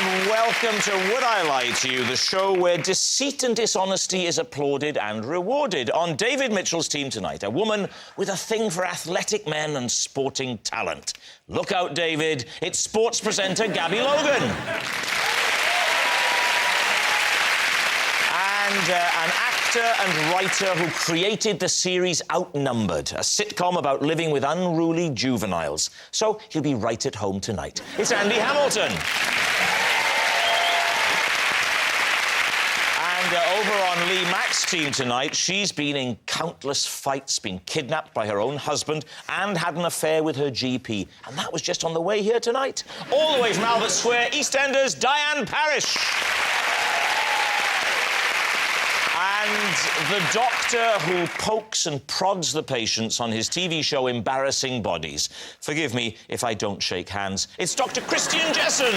and welcome to Would I Lie to You, the show where deceit and dishonesty is applauded and rewarded. On David Mitchell's team tonight, a woman with a thing for athletic men and sporting talent. Look out, David, it's sports presenter Gabby Logan. And an actor and writer who created the series Outnumbered, a sitcom about living with unruly juveniles. So he'll be right at home tonight. It's Andy Hamilton. And over on Lee Mack's team tonight, she's been in countless fights, been kidnapped by her own husband and had an affair with her GP. And that was just on the way here tonight. All the way from Albert Square, EastEnders, Diane Parish. And the doctor who pokes and prods the patients on his TV show Embarrassing Bodies. Forgive me if I don't shake hands. It's Dr. Christian Jessen.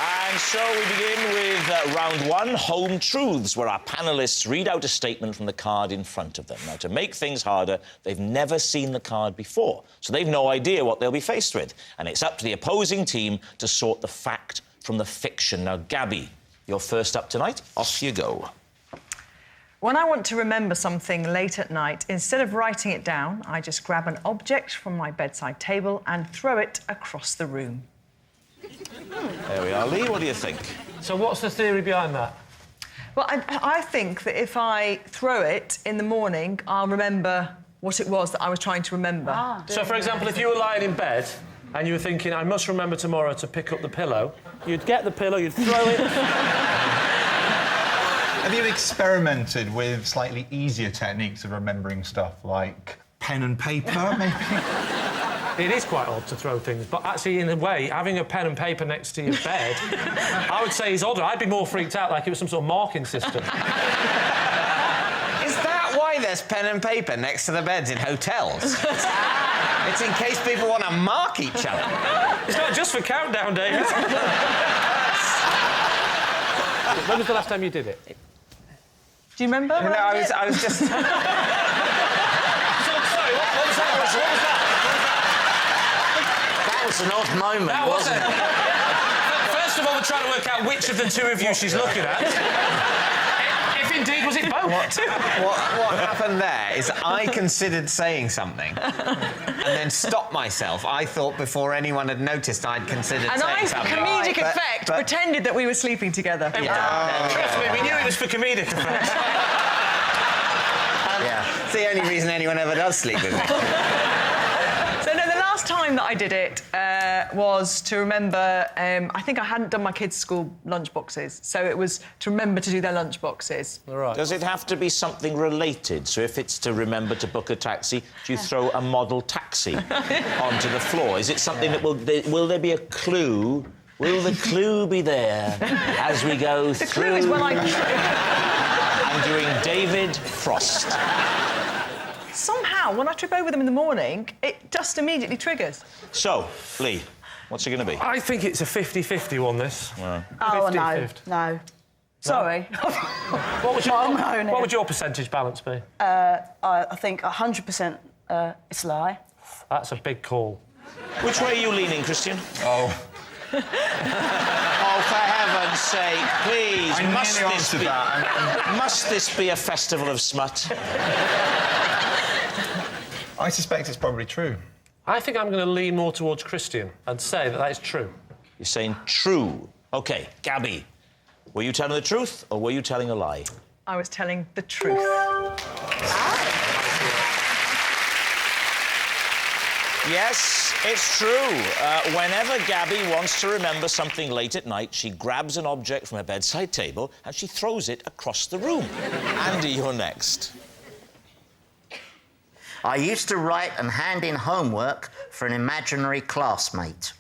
And so we begin with round one, Home Truths, where our panellists read out a statement from the card in front of them. Now, to make things harder, they've never seen the card before, so they've no idea what they'll be faced with. And it's up to the opposing team to sort the fact from the fiction. Now, Gabby, you're first up tonight. Off you go. When I want to remember something late at night, instead of writing it down, I just grab an object from my bedside table and throw it across the room. There we are. Lee, what do you think? So what's the theory behind that? Well, I think that if I throw it in the morning, I'll remember what it was that I was trying to remember. So, for example, if you were lying in bed and you were thinking, I must remember tomorrow to pick up the pillow, you'd get the pillow, you'd throw it... Have you experimented with slightly easier techniques of remembering stuff, like pen and paper, maybe? It is quite odd to throw things, but actually, in a way, having a pen and paper next to your bed, I would say is odder. I'd be more freaked out like it was some sort of marking system. Is that why there's pen and paper next to the beds in hotels? It's in case people want to mark each other. It's not just for countdown days. When was the last time you did it? Do you remember? No, I was just... Sorry, what was that? What was that? That was an odd moment, wasn't it? First of all, we're trying to work out which of the two of you she's looking at. If indeed, was it both? What happened there is I considered saying something and then stopped myself. I thought before anyone had noticed I'd considered saying something. And I, comedic effect, pretended that we were sleeping together. Yeah. Trust me, we knew it was for comedic effect. Yeah. It's the only reason anyone ever does sleep with me. So, no, the last time that I did it was to remember... I think I hadn't done my kids' school lunch boxes, so it was to remember to do their lunch boxes. All right. Does it have to be something related? So if it's to remember to book a taxi, do you throw a model taxi onto the floor? Is it something that will there be a clue? Will the clue be there as we go through? The clue is when I'm doing David Frost. Somehow, when I trip over them in the morning, it just immediately triggers. So, Lee, what's it going to be? I think it's a 50-50 one, this. Oh, 50-50. no. Sorry. What would your percentage balance be? I think 100% it's a lie. That's a big call. Which way are you leaning, Christian? Oh. Oh, for heaven's sake, please, must this be a festival of smut? I suspect it's probably true. I think I'm going to lean more towards Christian and say that is true. You're saying true. OK, Gabby, were you telling the truth or were you telling a lie? I was telling the truth. Yes, it's true. Whenever Gabby wants to remember something late at night, she grabs an object from her bedside table and she throws it across the room. Andy, you're next. I used to write and hand in homework for an imaginary classmate.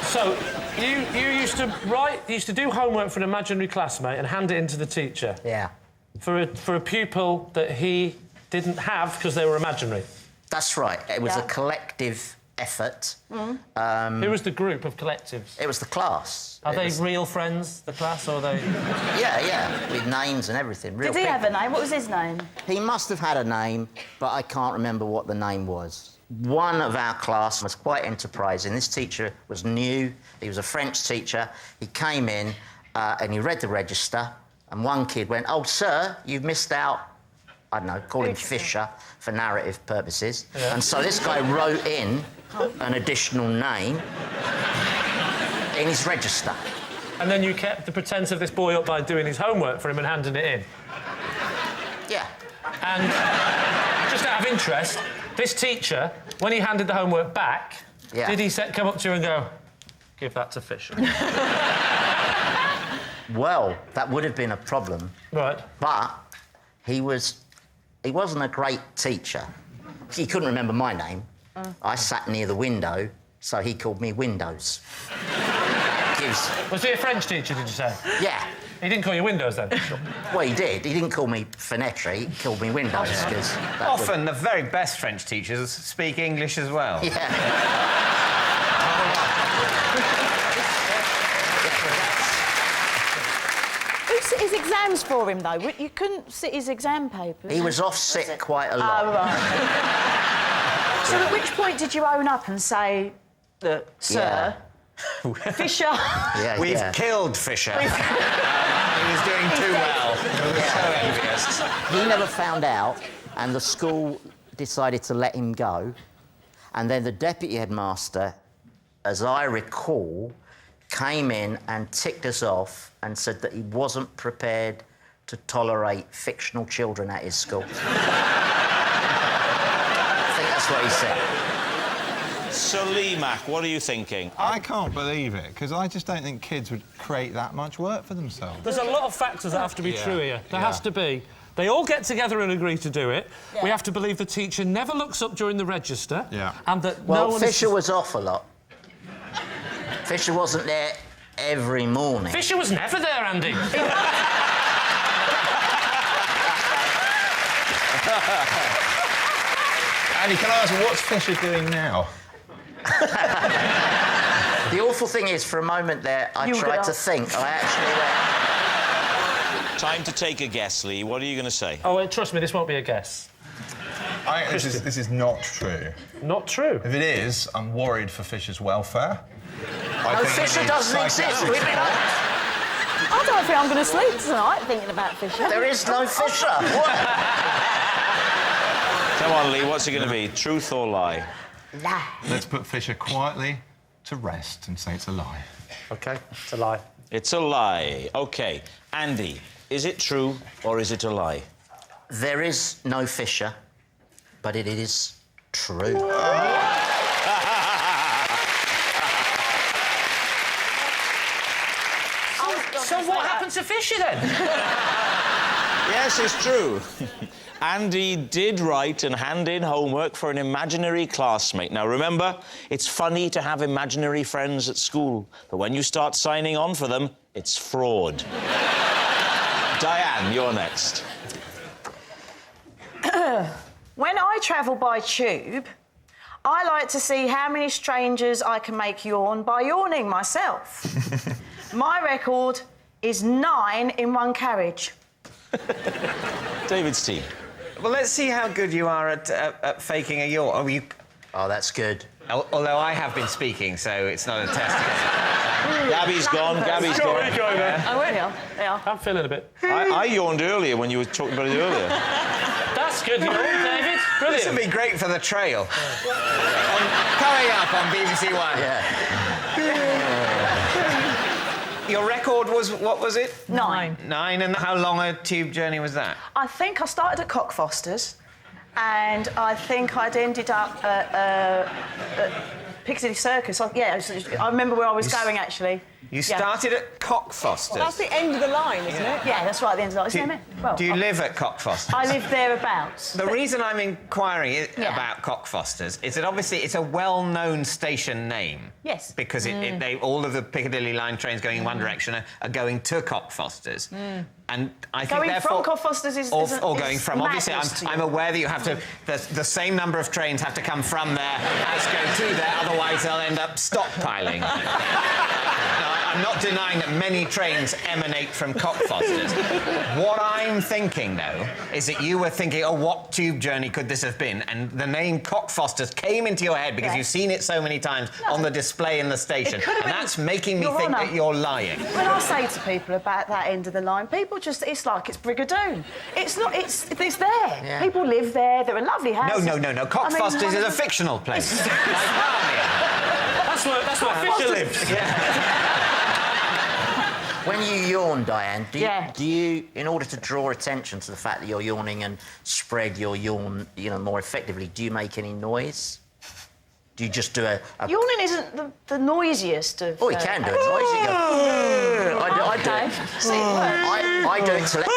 So, you used to do homework for an imaginary classmate and hand it in to the teacher? Yeah. For a pupil that he didn't have because they were imaginary? That's right. It was a collective effort. Who was the group of collectives? It was the class. Are they real friends, the class, or are they... Yeah, with names and everything. Real Did he have a people. name? What was his name? He must have had a name, but I can't remember what the name was. One of our class was quite enterprising. This teacher was new. He was a French teacher. He came in and he read the register, and one kid went, "Oh, sir, you've missed out," I don't know, call him Fisher for narrative purposes. Yeah. And so this guy wrote in an additional name in his register. And then you kept the pretence of this boy up by doing his homework for him and handing it in? Yeah. And just out of interest, this teacher, when he handed the homework back, did he come up to you and go, "Give that to Fisher"? Well, that would have been a problem. Right. But he wasn't a great teacher. He couldn't remember my name. I sat near the window, so he called me Windows. Was he a French teacher, did you say? Yeah. He didn't call you Windows, then? Well, he did. He didn't call me Fenetri, he called me Windows, because... Often the very best French teachers speak English as well. Yeah. Who sit his exams for him, though? You couldn't sit his exam papers. He was off sick quite a lot. Oh, right. So at which point did you own up and say, "Look, sir, Fisher..." We've killed Fisher. He was doing too well. So envious. He never found out, and the school decided to let him go. And then the deputy headmaster, as I recall, came in and ticked us off and said that he wasn't prepared to tolerate fictional children at his school. I think that's what he said. So, Lee, Mack, what are you thinking? I can't believe it, because I just don't think kids would create that much work for themselves. There's a lot of factors that have to be true here. There has to be. They all get together and agree to do it. Yeah. We have to believe the teacher never looks up during the register. Yeah. And that Well, no one Fisher was off a lot. Fisher wasn't there every morning. Fisher was never there, Andy. Andy, can I ask, what's Fisher doing now? The awful thing is, for a moment there, I tried to think. I actually... Time to take a guess, Lee. What are you going to say? Oh, well, trust me, this won't be a guess. This is not true. Not true? If it is, I'm worried for Fisher's welfare. No, Fisher doesn't exist. I don't think I'm going to sleep tonight thinking about Fisher. There is no Fisher. Come on, Lee, what's it going to be? Truth or lie? Lie. Let's put Fisher quietly to rest and say it's a lie. OK, it's a lie. It's a lie. OK. Andy, is it true or is it a lie? There is no Fisher, but it is true. So what happened to Fisher, then? Yes, it's true. Andy did write and hand in homework for an imaginary classmate. Now, remember, it's funny to have imaginary friends at school, but when you start signing on for them, it's fraud. Diane, you're next. When I travel by tube, I like to see how many strangers I can make yawn by yawning myself. My record is 9 in one carriage. David's team. Well, let's see how good you are at faking a yawn. Oh, that's good. Although I have been speaking, so it's not a test. Gabby's gone. Gabby's gone. I will. Yeah. I'm feeling a bit... I yawned earlier when you were talking about it earlier. That's good, you know, David. Brilliant. This would be great for the trail. Coming up on BBC One. Yeah. Your record was, what was it? 9. 9, and how long a tube journey was that? I think I started at Cockfosters, and I think I'd ended up at Piccadilly Circus. I remember where I was going, actually. You started at Cockfosters. That's the end of the line, isn't it? Yeah, that's right, the end of the line. Do you live at Cockfosters? I live thereabouts. The reason I'm inquiring about Cockfosters is that obviously it's a well-known station name. Yes. Because all of the Piccadilly line trains going in one direction are going to Cockfosters. And I think Going therefore... from Cockfosters is... Or is going from... Obviously, I'm aware that you have to... The same number of trains have to come from there as go to there, otherwise they'll end up stockpiling. I'm not denying that many trains emanate from Cockfosters. What I'm thinking, though, is that you were thinking, oh, what tube journey could this have been? And the name Cockfosters came into your head because you've seen it so many times on the display in the station. And that's making me think that you're lying. When I say to people about that end of the line, people just... It's like it's Brigadoon. It's not... It's there. Yeah. People live there. There are lovely houses. No. Cockfosters is a fictional place. Like Narnia. That's where Fisher lives. When you yawn, Diane, do you, in order to draw attention to the fact that you're yawning and spread your yawn, more effectively, do you make any noise? Do you just do a... Yawning isn't the noisiest of... Oh, you can do it noisy. I do it. See, I do it to let...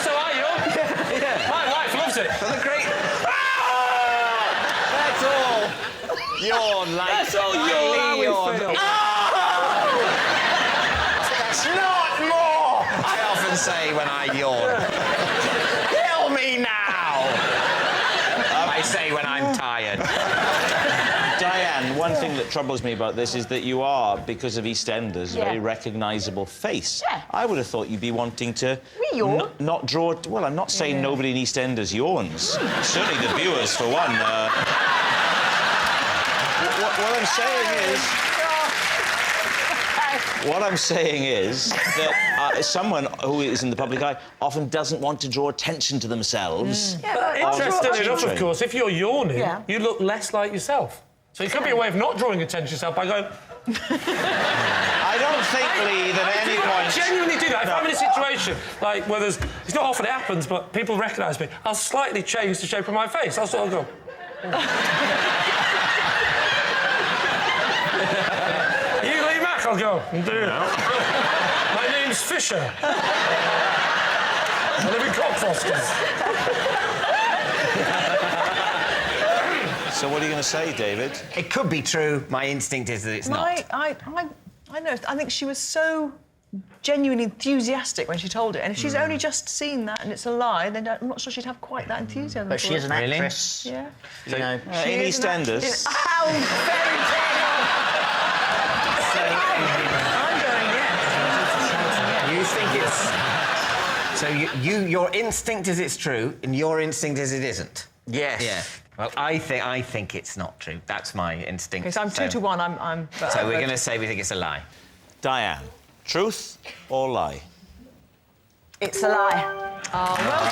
So are you? My wife loves it. For the great... That's all. Yawn like... That's all yawn. That's not more! I often say when I yawn. Kill me now! I say when I'm tired. Diane, one thing that troubles me about this is that you are, because of EastEnders, a very recognisable face. Yeah. I would have thought you'd be wanting to... We yawn. Not draw... Well, I'm not saying nobody in EastEnders yawns. Certainly the viewers, for one. What I'm saying is that someone who is in the public eye often doesn't want to draw attention to themselds. Interesting enough, of course, if you're yawning, you look less like yourself. So it could be a way of not drawing attention to yourself by going... I don't think, Lee, that at any point... I genuinely do that. If I'm in a situation, like, where there's... It's not often it happens, but people recognise me, I'll slightly change the shape of my face. I'll sort of go... You Lee Mack, I'll go. My name's Fisher. I live in Cockfosters. So what are you going to say, David? It could be true. My instinct is that it's not. I know. I think she was so genuinely enthusiastic when she told it. And if she's only just seen that and it's a lie, then I'm not sure she'd have quite that enthusiasm. But she is an actress. Yeah. In EastEnders... How very I'm going, yes. You think it's... So your instinct is it's true, and your instinct is it isn't? Yes. Yeah. Well, I think it's not true. That's my instinct. Okay, so I'm 2 to 1. So we're going to say we think it's a lie. Diane, truth or lie? It's a lie. Oh, well.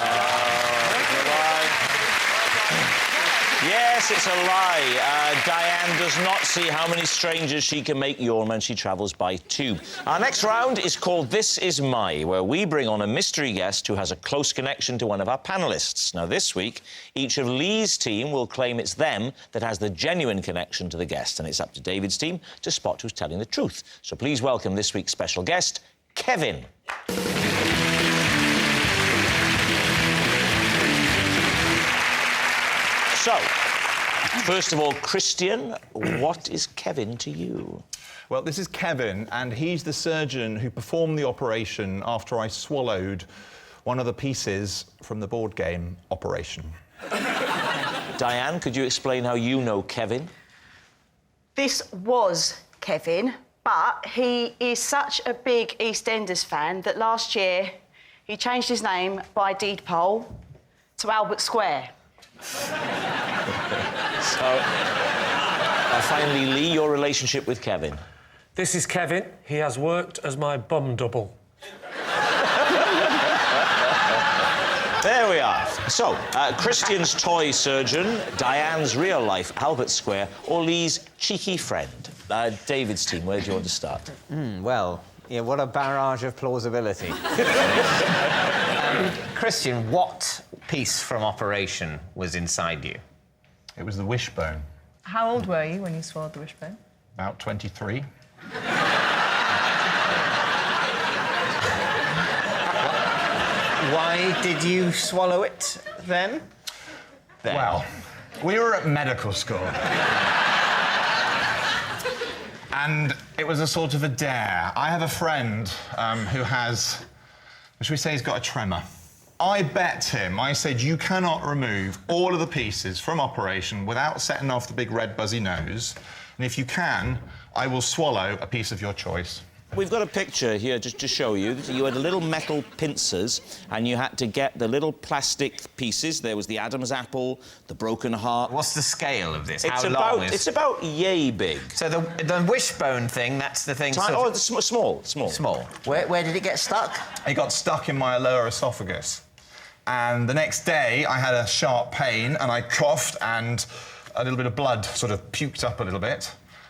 Yes, it's a lie. Diane does not see how many strangers she can make yawn when she travels by tube. Our next round is called This Is My, where we bring on a mystery guest who has a close connection to one of our panellists. Now, this week, each of Lee's team will claim it's them that has the genuine connection to the guest, and it's up to David's team to spot who's telling the truth. So please welcome this week's special guest, Kevin. So, first of all, Christian, what is Kevin to you? Well, this is Kevin, and he's the surgeon who performed the operation after I swallowed one of the pieces from the board game Operation. Diane, could you explain how you know Kevin? This was Kevin, but he is such a big EastEnders fan that last year he changed his name by deed poll to Albert Square. So, finally, Lee, your relationship with Kevin. This is Kevin. He has worked as my bum double. There we are. So, Christian's toy surgeon, Diane's real-life Albert Square, or Lee's cheeky friend. David's team, where do you want to start? Well, yeah, what a barrage of plausibility. Christian, what piece from Operation was inside you? It was the wishbone. How old were you when you swallowed the wishbone? About 23. Why did you swallow it then? Well, we were at medical school. And it was a sort of a dare. I have a friend who has, should we say he's got a tremor? I bet him, I said, you cannot remove all of the pieces from operation without setting off the big red buzzy nose. And if you can, I will swallow a piece of your choice. We've got a picture here just to show you. You had little metal pincers and you had to get the little plastic pieces. There was the Adam's apple, the broken heart. What's the scale of this? It's about yay big. So the wishbone thing, that's the thing... Oh, it's small. Small. Where did it get stuck? It got stuck in my lower esophagus. And the next day, I had a sharp pain and I coughed and a little bit of blood sort of puked up a little bit.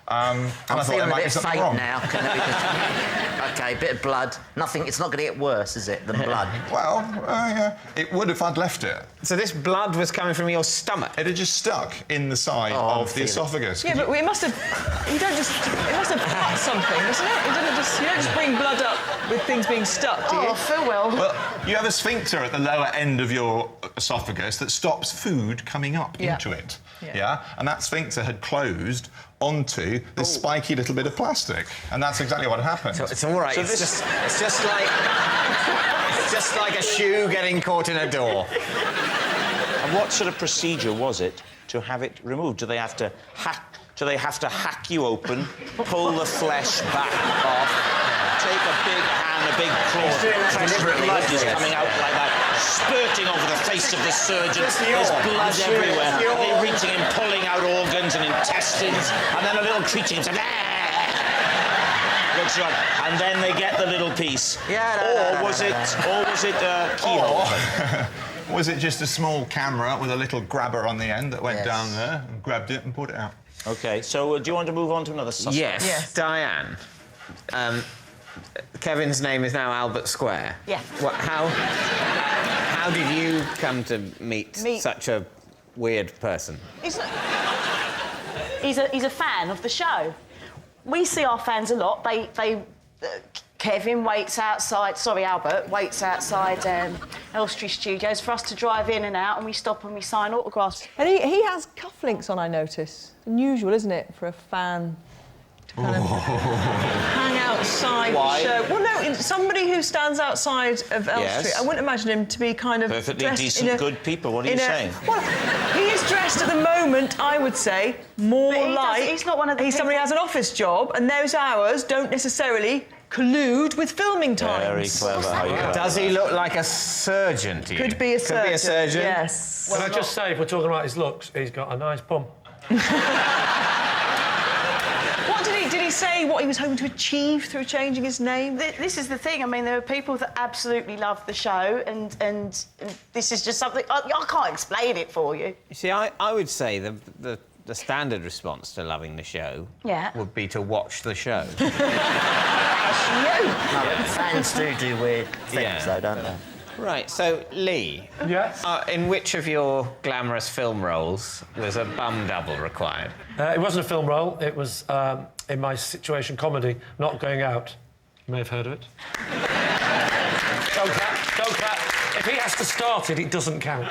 And I'm I thought there feeling a might be bit something faint wrong. now. Can it be just... OK, bit of blood. Nothing, it's not going to get worse, is it, than blood? Well, yeah, it would if I'd left it. So this blood was coming from your stomach? It had just stuck in the side of the esophagus. Yeah, but it must have... You don't just... It must have cut something, doesn't it? You don't just bring blood up with things being stuck, do you? Oh, farewell. Well, you have a sphincter at the lower end of your esophagus that stops food coming up into it. Yeah. And that sphincter had closed onto this spiky little bit of plastic, and that's exactly what happened. So it's all right. So it's just like a shoe getting caught in a door. And what sort of procedure was it to have it removed? Do they have to hack you open, pull the flesh back off, take a big hand, a big claw, blood is coming out like that, spurting over the face of the surgeon. There's blood everywhere. They're reaching and pulling out organs and intestines, and then a little creature comes looks right, and then they get the little piece. Or was it keyhole? Was it just a small camera with a little grabber on the end that went down there and grabbed it and pulled it out? OK, so do you want to move on to another suspect? Yes. Diane. Kevin's name is now Albert Square. Yeah. How did you come to meet such a weird person? He's a fan of the show. We see our fans a lot. Kevin waits outside... Sorry, Albert waits outside Elstree Studios for us to drive in and out, and we stop and we sign autographs. And he has cufflinks on, I notice. Unusual, isn't it, for a fan to kind of hang outside the show? Well, no, somebody who stands outside of Elstree, I wouldn't imagine him to be kind of perfectly decent, good people. What are you saying? Well, he is dressed at the moment, I would say, more like... He's not one of the somebody has an office job, and those hours don't necessarily collude with filming times. Very clever. How you Does he look like a surgeon to you? Could be a surgeon. Could be a surgeon. Yes. Can I just say, if we're talking about his looks, he's got a nice bum. What did he say what he was hoping to achieve through changing his name? This is the thing. I mean, there are people that absolutely love the show, and this is just something... I can't explain it for you. You see, I would say the standard response to loving the show would be to watch the show. Fans do weird things, though, don't they? Right, so, Lee. Yes? In which of your glamorous film roles was a bum double required? It wasn't a film role. It was in my situation comedy, Not Going Out. You may have heard of it. Don't clap. If he has to start it, it doesn't count.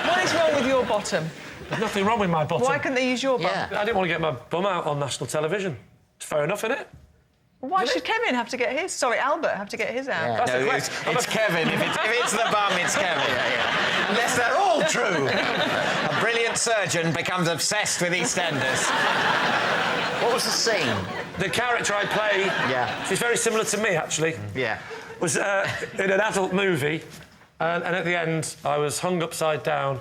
What is wrong with your bottom? There's nothing wrong with my bottom. Why couldn't they use your bum? I didn't want to get my bum out on national television. It's fair enough, innit? Why should Kevin have to get his? Sorry, Albert have to get his out. That's No, it's Kevin. If it's the bum, it's Kevin. Unless they're all true. A brilliant surgeon becomes obsessed with EastEnders. What was the scene? The character I play, she's very similar to me, actually. Yeah. Was in an adult movie, and at the end, I was hung upside down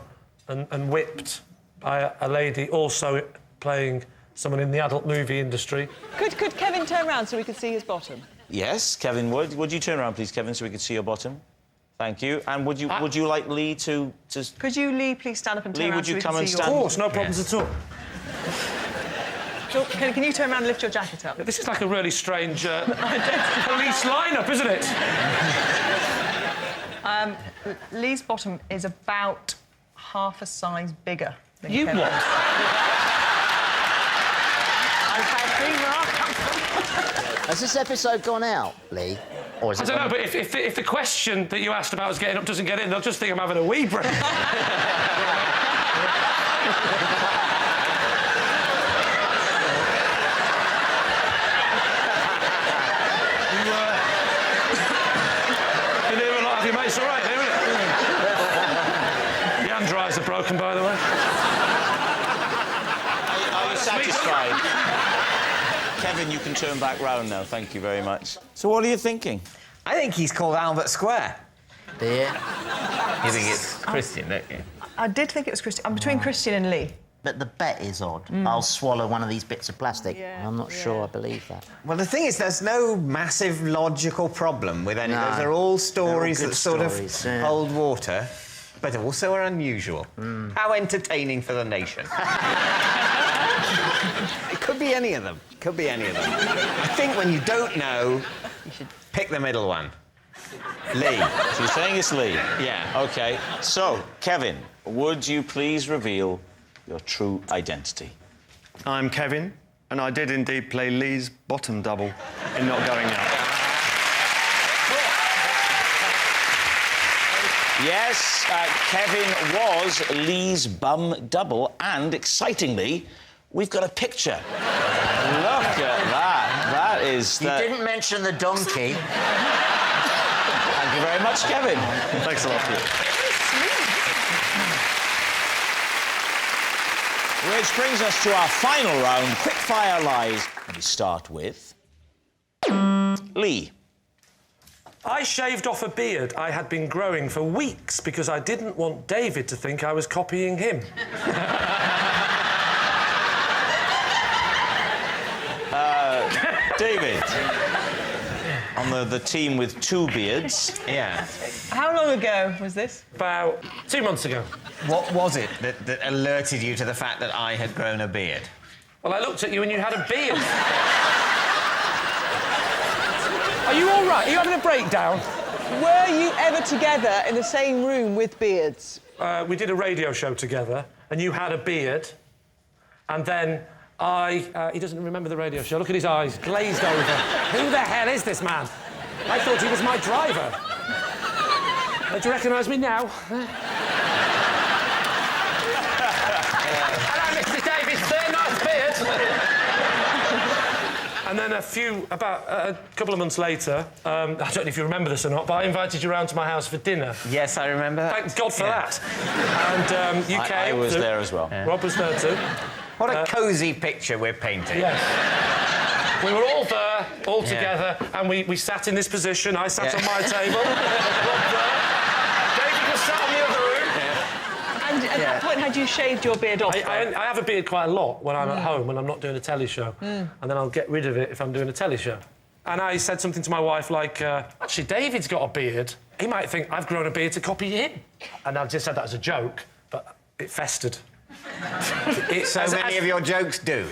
and whipped by a lady also playing someone in the adult movie industry. Could Kevin turn around so we could see his bottom? Yes, Kevin would. Would you turn around, please, Kevin, so we could see your bottom? Thank you. And would you like Lee to... Could you, Lee, please stand up and turn around so we can see your... Of course, no problems at all. Can you turn around and lift your jacket up? This is like a really strange police lineup, isn't it? Lee's bottom is about half a size bigger think. You Kevin. what? Has this episode gone out, Lee? Or is I it don't know, but if the question that you asked about us getting up doesn't get in, they'll just think I'm having a wee break. You never like your mates, all right, isn't it? The hand dryers are broken, by the way. Are you satisfied? Kevin, you can turn back round now. Thank you very much. So what are you thinking? I think he's called Albert Square. Dear? You think it's Christian, don't you? I did think it was Christian. I'm between Christian and Lee. But the bet is odd. I'll swallow one of these bits of plastic. Yeah, I'm not sure I believe that. Well, the thing is, there's no massive logical problem with any. No. They're all stories They're all that good sort stories, of yeah. hold water, but also are unusual. How entertaining for the nation. It could be any of them. Could be any of them. I think when you don't know, you should pick the middle one. Lee. So you're saying it's Lee? Yeah. OK. So, Kevin, would you please reveal your true identity? I'm Kevin, and I did indeed play Lee's bottom double in Not Going Out. Yes, Kevin was Lee's bum double, and, excitingly, we've got a picture. Look at that. That is... You didn't mention the donkey. Thank you very much, Kevin. Thanks a lot. Which brings us to our final round, quickfire lies. We start with... Lee. I shaved off a beard I had been growing for weeks because I didn't want David to think I was copying him. David. On the team with two beards. Yeah. How long ago was this? About 2 months ago. What was it that alerted you to the fact that I had grown a beard? Well, I looked at you and you had a beard. Are you all right? Are you having a breakdown? Were you ever together in the same room with beards? We did a radio show together, and you had a beard, and then he doesn't remember the radio show. Look at his eyes, glazed over. Who the hell is this man? I thought he was my driver. Do you recognise me now? Hello, Mr. Davis. Very nice beard. And then about a couple of months later, I don't know if you remember this or not, but I invited you round to my house for dinner. Yes, I remember that. Thank God for that. And you came. I was there as well. Yeah. Rob was there too. What a cosy picture we're painting. Yes. We were all there, all together, and we sat in this position. I sat on my table. Rob there. David was sat on the other room. And at that point, had you shaved your beard off? I have a beard quite a lot when I'm at home, when I'm not doing a telly show. And then I'll get rid of it if I'm doing a telly show. And I said something to my wife like, actually, David's got a beard. He might think I've grown a beard to copy him. And I just said that as a joke, but it festered. So many of your jokes do.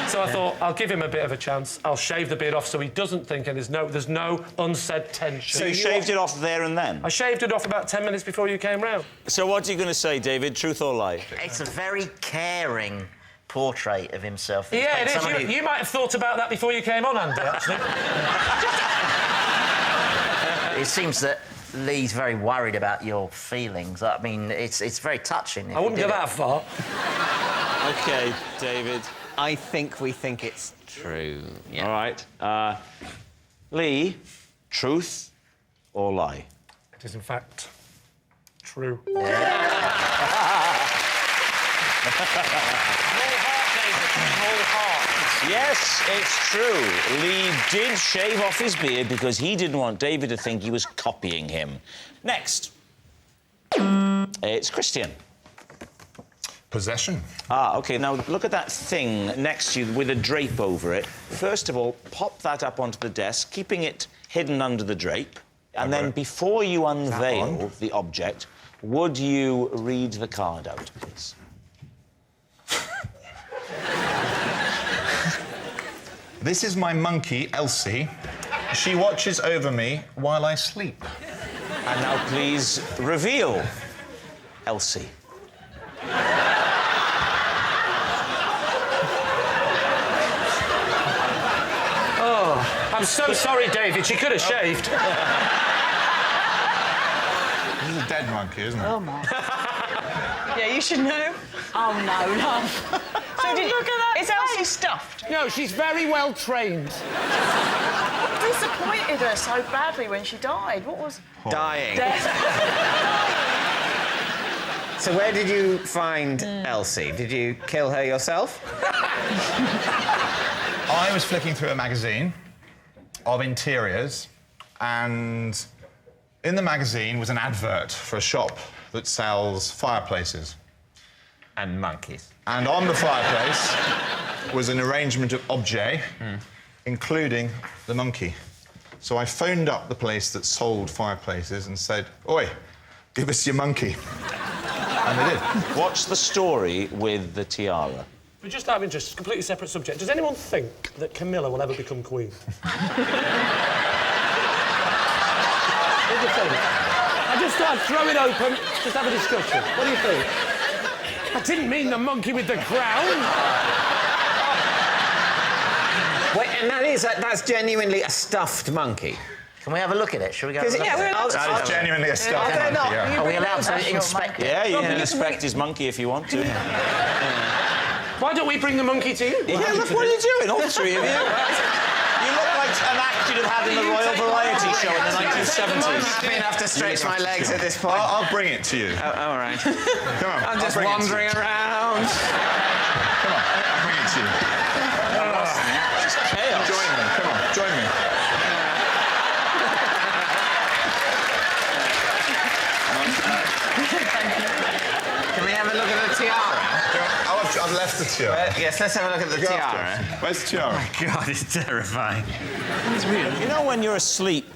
So I thought, I'll give him a bit of a chance. I'll shave the beard off so he doesn't think, and there's no unsaid tension. So you shaved it off there and then? I shaved it off about 10 minutes before you came round. So what are you going to say, David? Truth or lie? It's a very caring portrait of himself. Yeah, it is. You might have thought about that before you came on, Andy, actually. It seems that Lee's very worried about your feelings. I mean, it's very touching. I wouldn't go that far. OK, David. I think we think it's true. Yeah. All right. Lee, truth or lie? It is, in fact, true. Yes, it's true. Lee did shave off his beard because he didn't want David to think he was copying him. Next. It's Christian. Possession. OK, now look at that thing next to you with a drape over it. First of all, pop that up onto the desk, keeping it hidden under the drape. And then before you unveil the object, would you read the card out, please? This is my monkey, Elsie, She watches over me while I sleep. And now please reveal Elsie. Oh, I'm so sorry, David. She could have shaved. This is a dead monkey, isn't it? Oh, my. Yeah, you should know. Oh, no, love. So look at that. Is Elsie stuffed? No, she's very well trained. What disappointed her so badly when she died? What was... Dying. Death. So where did you find Elsie? Did you kill her yourself? I was flicking through a magazine of interiors, and in the magazine was an advert for a shop that sells fireplaces. And monkeys. And on the fireplace was an arrangement of objets, including the monkey. So I phoned up the place that sold fireplaces and said, "Oi, give us your monkey." And they did. What's the story with the tiara? But just out of interest, completely separate subject. Does anyone think that Camilla will ever become queen? What do you think? I just thought I'd throw it open, just have a discussion. What do you think? I didn't mean the monkey with the crown. Wait, and that's genuinely a stuffed monkey. Can we have a look at it? Shall we go? Yeah, we're allowed to... That is genuinely a stuffed monkey, yeah. Are we allowed to inspect it? Yeah, you can inspect his monkey if you want to. Why don't we bring the monkey to you? Yeah, look, what are you doing, all three of you? You look like an act you'd have had in the Royal Variety Show in the 1970s. Happy enough to stretch my legs at this point. I'll bring it to you. All right. Come on. I'm just wandering around. Come on, I'll bring it to you. It's chaos. Join me, come on, join me. Can we have a look at the tiara? I've left the tiara. Yes, let's have a look at the tiara. Where's the tiara? God, it's terrifying. You know when you're asleep,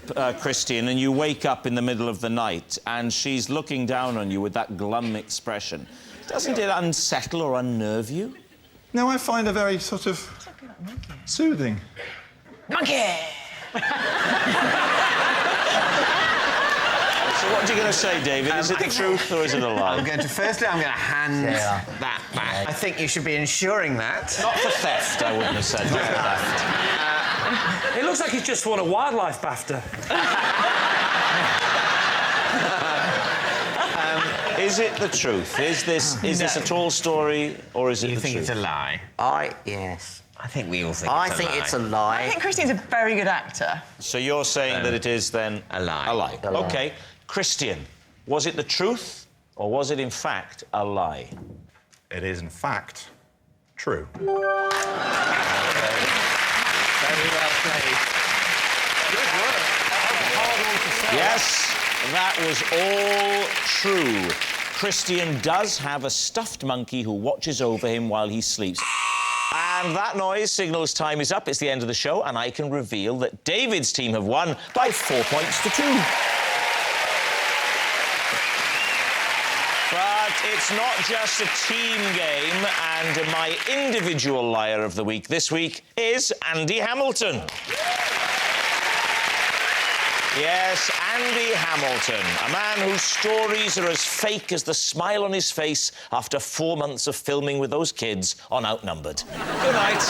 Christian, and you wake up in the middle of the night and she's looking down on you with that glum expression, doesn't it unsettle or unnerve you? No, I find her very sort of soothing. Monkey! So what are you going to say, David? Is it the truth or is it a lie? I'm going to hand that back. I think you should be insuring that. Not for theft, I wouldn't have said. Not for theft. It looks like he's just won a wildlife BAFTA. Is it the truth? Is this a tall story or is it You the think truth? it's a lie? Yes. I think we all think I it's a think lie. it's a lie. I think Christine's a very good actor. So you're saying that it is then a lie. A lie. A lie. OK. Christian, was it the truth or was it in fact a lie? It is, in fact, true. Very well played. Good work. Hard one to say. Yes, that was all true. Christian does have a stuffed monkey who watches over him while he sleeps. And that noise signals time is up. It's the end of the show, and I can reveal that David's team have won by 4 points to 2. But it's not just a team game, and my individual liar of the week this week is Andy Hamilton. Yes, Andy Hamilton, a man whose stories are as fake as the smile on his face after 4 months of filming with those kids on Outnumbered. Good night.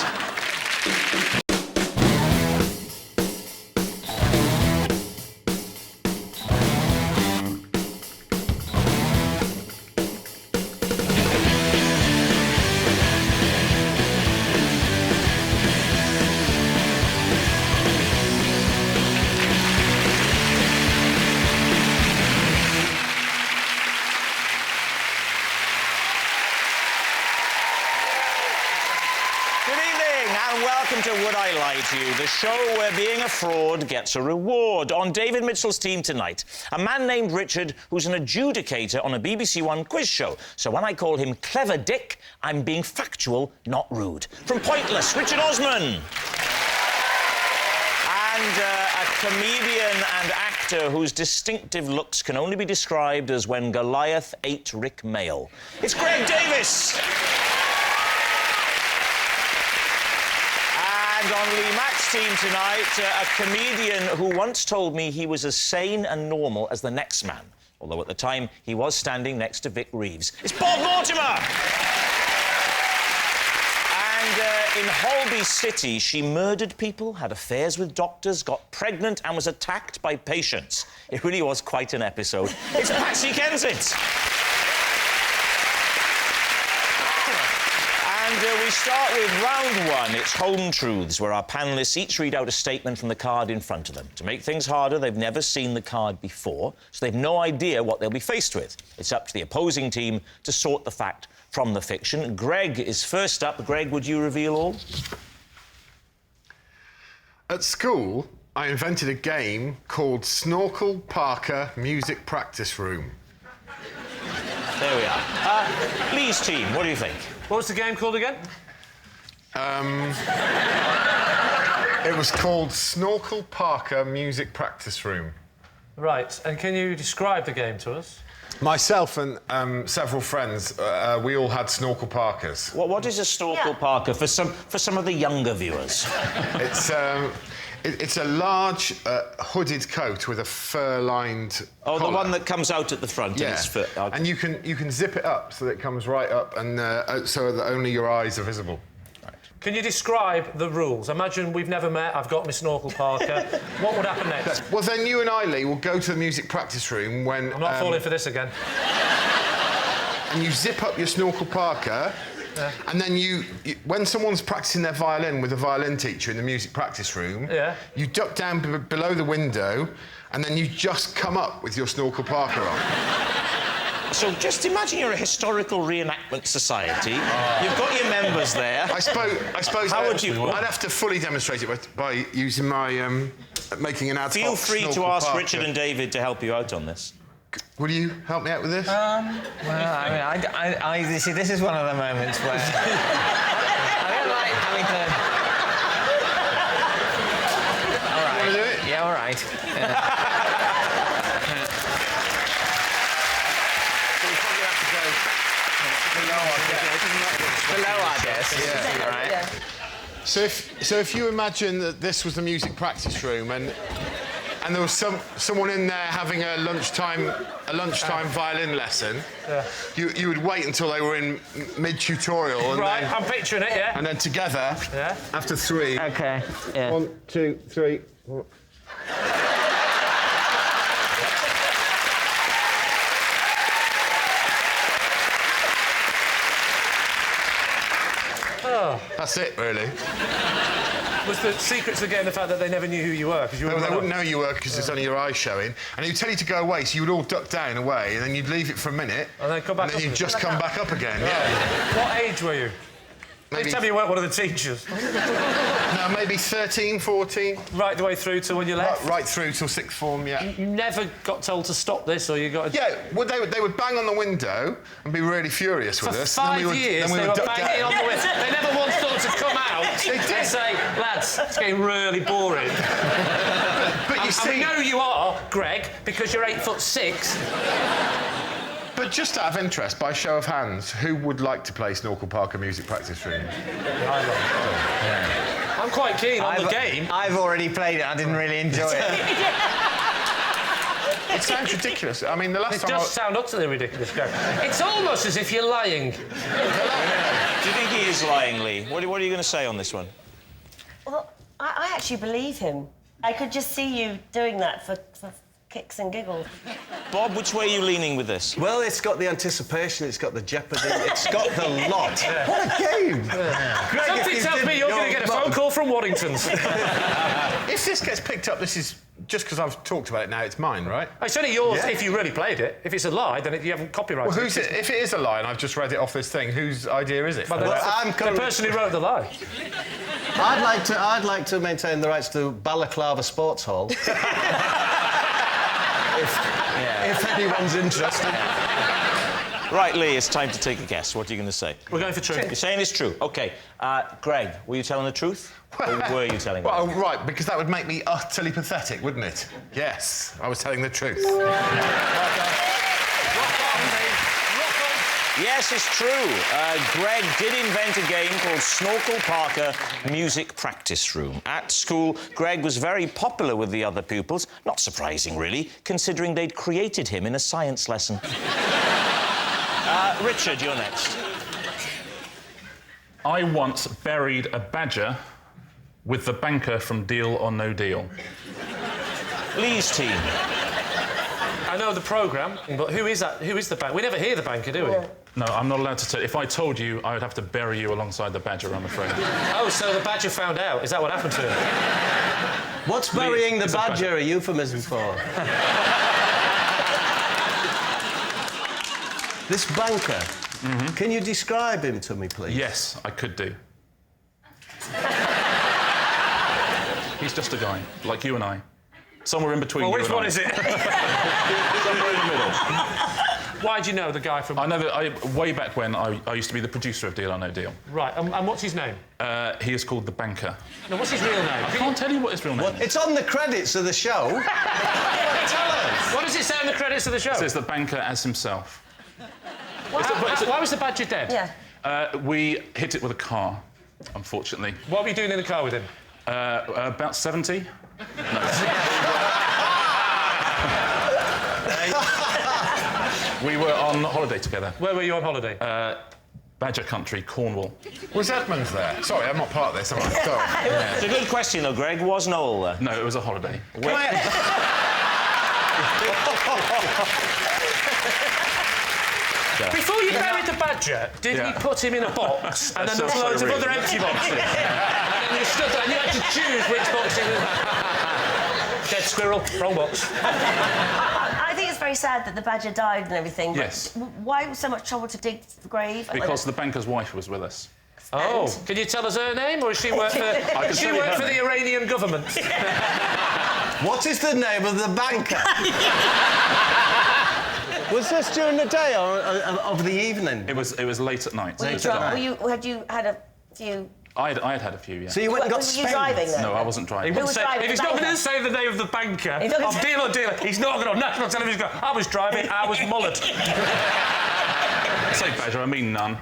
Welcome to Would I Lie to You, the show where being a fraud gets a reward. On David Mitchell's team tonight, a man named Richard who's an adjudicator on a BBC One quiz show. So when I call him Clever Dick, I'm being factual, not rude. From Pointless, Richard Osman. And a comedian and actor whose distinctive looks can only be described as when Goliath ate Rick Mayall. It's Greg Davis. And on Lee Mack's team tonight, a comedian who once told me he was as sane and normal as the next man, although at the time he was standing next to Vic Reeves. It's Bob Mortimer! And in Holby City, she murdered people, had affairs with doctors, got pregnant and was attacked by patients. It really was quite an episode. It's Patsy Kensit! And we start with round one. It's Home Truths, where our panellists each read out a statement from the card in front of them. To make things harder, they've never seen the card before, so they've no idea what they'll be faced with. It's up to the opposing team to sort the fact from the fiction. Greg is first up. Greg, would you reveal all? At school, I invented a game called Snorkel Parker Music Practice Room. There we are. Lee's team, what do you think? What was the game called again? It was called Snorkel Parker Music Practice Room. Right, and can you describe the game to us? Myself and several friends, we all had Snorkel Parkers. What is a Snorkel Parker for some of the younger viewers? It's a large hooded coat with a fur-lined Oh, collar. the one that comes out at the front. Yeah, and it's fur. Okay. and you can zip it up so that it comes right up, and so that only your eyes are visible. Can you describe the rules? Imagine we've never met, I've got my Snorkel Parker. What would happen next? Well, then you and I, Lee, will go to the music practice room when... I'm not falling for this again. And you zip up your Snorkel Parker, and then you when someone's practicing their violin with a violin teacher in the music practice room, you duck down below the window, and then you just come up with your Snorkel Parker on. So just imagine you're a historical reenactment society. You've got your members there. I suppose How would you... I'd have to fully demonstrate it by using my making an ad hoc Feel free to Snorkel ask Parker. Richard and David to help you out on this. Will you help me out with this? Well, I mean, you see, this is one of the moments where I don't like having to. All right. Want to do it? Yeah, all right. Below our desk. Yeah. All right. So if you imagine that this was the music practice room and there was someone in there having a lunchtime violin lesson, you would wait until they were in mid-tutorial and Right, I'm picturing it, yeah. and then together, after three. Okay. Yeah. 1, 2, 3. That's it, really. Was the secret to the game the fact that they never knew who you were? They wouldn't know you were because it's only your eyes showing. And he'd tell you to go away, so you would all duck down away, and then you'd leave it for a minute. And then come back and then up you'd just come back up again, What age were you? Maybe... Please tell me you weren't one of the teachers. No, maybe 13, 14. Right the way through to when you left? Right through till sixth form, yeah. You never got told to stop this, or you got... Yeah, well, they would bang on the window and be really furious with us. For 5 years, they were banging on the window. They never once thought to come out and say, lads, it's getting really boring. But you see... I know you are, Greg, because you're 8'6". But just out of interest, by show of hands, who would like to play Snorkel Parker Music Practice Room? I'm quite keen on the game. I've already played it. I didn't really enjoy it. It sounds ridiculous. I mean, the last time... It does sound utterly ridiculous, Greg. It's almost as if you're lying. Do you think he is lying, Lee? What are you going to say on this one? Well, I actually believe him. I could just see you doing that for kicks and giggles. Bob, which way are you leaning with this? Well, it's got the anticipation, it's got the jeopardy, it's got the lot. What a game! Greg, something tells me you're going to get a phone call from Waddington's. If this gets picked up, this is... Just because I've talked about it now, it's mine, right? It's only yours if you really played it. If it's a lie, then you haven't copyrighted Well, it. who's it? If it is a lie and I've just read it off this thing, whose idea is it? Well, the person who wrote the lie. I'd like to maintain the rights to Balaclava Sports Hall. if anyone's interested. Right, Lee, it's time to take a guess. What are you going to say? We're going for true. You're saying it's true. OK. Greg, were you telling the truth? Or were you telling the truth? Well, right, because that would make me utterly pathetic, wouldn't it? Yes, I was telling the truth. Well done. Rock on, Lee. Rock on. Yes, it's true. Greg did invent a game called Snorkel Parker Music Practice Room. At school, Greg was very popular with the other pupils. Not surprising, really, considering they'd created him in a science lesson. Richard, you're next. I once buried a badger with the banker from Deal or No Deal. Lee's team. I know the programme, but who is that? Who is the banker? We never hear the banker, do we? Yeah. No, I'm not allowed to tell. If I told you, I would have to bury you alongside the badger, I'm afraid. Oh, so the badger found out. Is that what happened to him? What's burying the badger a euphemism for? This banker, can you describe him to me, please? Yes, I could do. He's just a guy, like you and I. Somewhere in between. Well, which one is it? Somewhere in the middle. Why do you know the guy from... I know that way back when I used to be the producer of Deal or No Deal. Right, and what's his name? He is called the banker. No, what's his real name? I can't tell you what his real name is. It's on the credits of the show. Tell us. What does it say on the credits of the show? It says the banker as himself. Why was the badger dead? Yeah. We hit it with a car, unfortunately. What were you doing in the car with him? About 70. No. We were on holiday together. Where were you on holiday? Badger Country, Cornwall. Was Edmund there? Sorry, I'm not part of this, am I? Sorry. It's a good question, though, Greg. Was Noel there? No, it was a holiday. Before you buried the badger, did he put him in a box and then there were loads of other empty boxes? And then you stood there and you had to choose which box it was. Dead squirrel, wrong box. I think it's very sad that the badger died and everything. But yes. Why so much trouble to dig the grave? Because the banker's wife was with us. Oh, can you tell us her name, or does she work for the Iranian government? What is the name of the banker? Was this during the day or of the evening? It was late at night. Had you had a few? I had a few, yeah. So you went and got Were you driving then? No, I wasn't driving. If he's not going to say the name of the banker, of Deal or Deal, he's not going on national television to go, I was driving, I was mullered. I say badger, I mean none.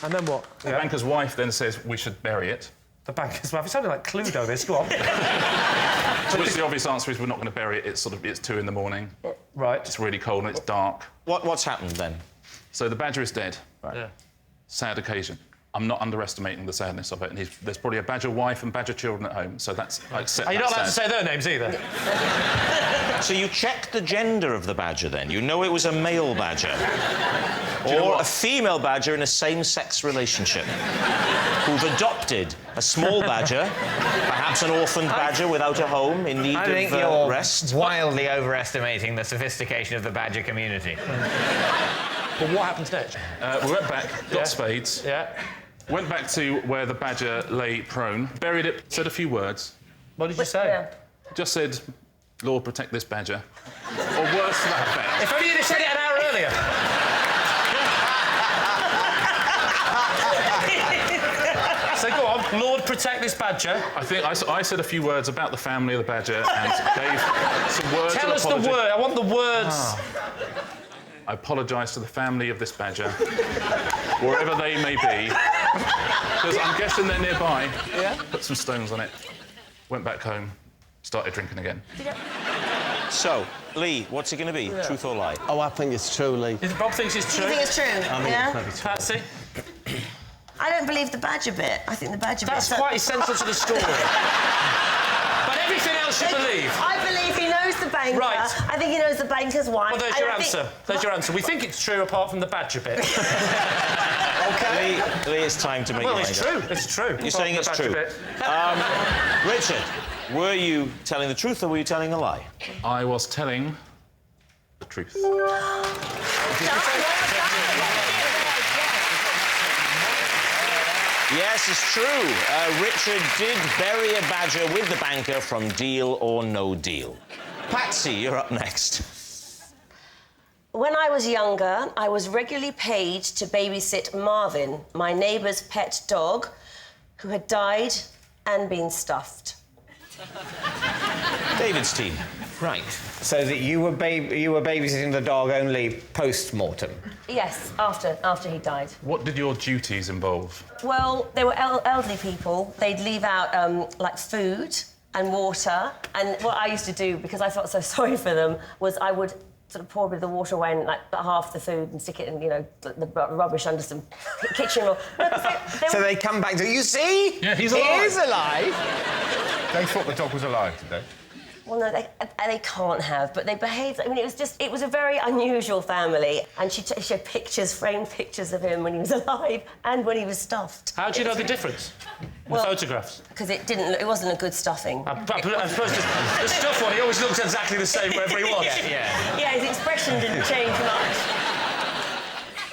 And then what? The banker's wife then says we should bury it. The banker's wife. It sounded like Cluedo, this. Go on. To which the obvious answer is we're not going to bury it. It's 2 in the morning. Right. It's really cold and it's dark. What's happened then? So the badger is dead. Right. Yeah. Sad occasion. I'm not underestimating the sadness of it. And there's probably a badger wife and badger children at home, so that's... I accept. Are you not allowed to say their names either? So you checked the gender of the badger then? You know it was a male badger? Or a female badger in a same-sex relationship who've adopted a small badger, perhaps an orphaned badger without a home in need of rest? I think you're wildly overestimating the sophistication of the badger community. But what happens next? We went back, got spades. Yeah. Went back to where the badger lay prone, buried it, said a few words. What did you say? Yeah. Just said, Lord, protect this badger. Or worse to that effect. If only you'd have said it an hour earlier. So go on, Lord, protect this badger. I think I said a few words about the family of the badger and gave some words Tell us apology. the word. I want the words. I apologise to the family of this badger, wherever they may be, because I'm guessing they're nearby. Yeah. Put some stones on it. Went back home, started drinking again. So, Lee, what's it going to be? Yeah. Truth or lie? Oh, I think it's true, Lee. Bob thinks it's true. You think it's true? I think it's maybe true. Patsy? I don't believe the badger bit. I think the badger bit... That's quite essential to the story. But everything else you believe. I believe he knows the banker. Right. I think he knows the banker's wife. Well, there's your answer. There's your answer. We think it's true apart from the badger bit. OK. Lee, it's time to make your mind up. Well, it's true. You're saying it's true. Richard, were you telling the truth or were you telling a lie? I was telling the truth. Yes, it's true. Richard did bury a badger with the banker from Deal or No Deal. Patsy, you're up next. When I was younger, I was regularly paid to babysit Marvin, my neighbour's pet dog, who had died and been stuffed. David's team. Right. So that you were babysitting the dog only post-mortem? Yes, after he died. What did your duties involve? Well, they were elderly people. They'd leave out, like, food and water. And what I used to do, because I felt so sorry for them, was I would sort of pour a bit of the water away and, like, half the food and stick it in, you know, the rubbish under some kitchen or... No, so they come back to, you see? Yeah, he's alive. He is alive. They thought the dog was alive, did they? Well, no, they can't have, but they behaved... I mean, it was a very unusual family. And she had pictures, framed pictures of him when he was alive and when he was stuffed. How do you know the difference? Well, the photographs? Because it wasn't a good stuffing. I suppose the stuffed one, he always looks exactly the same wherever he was. Yeah, his expression didn't change much.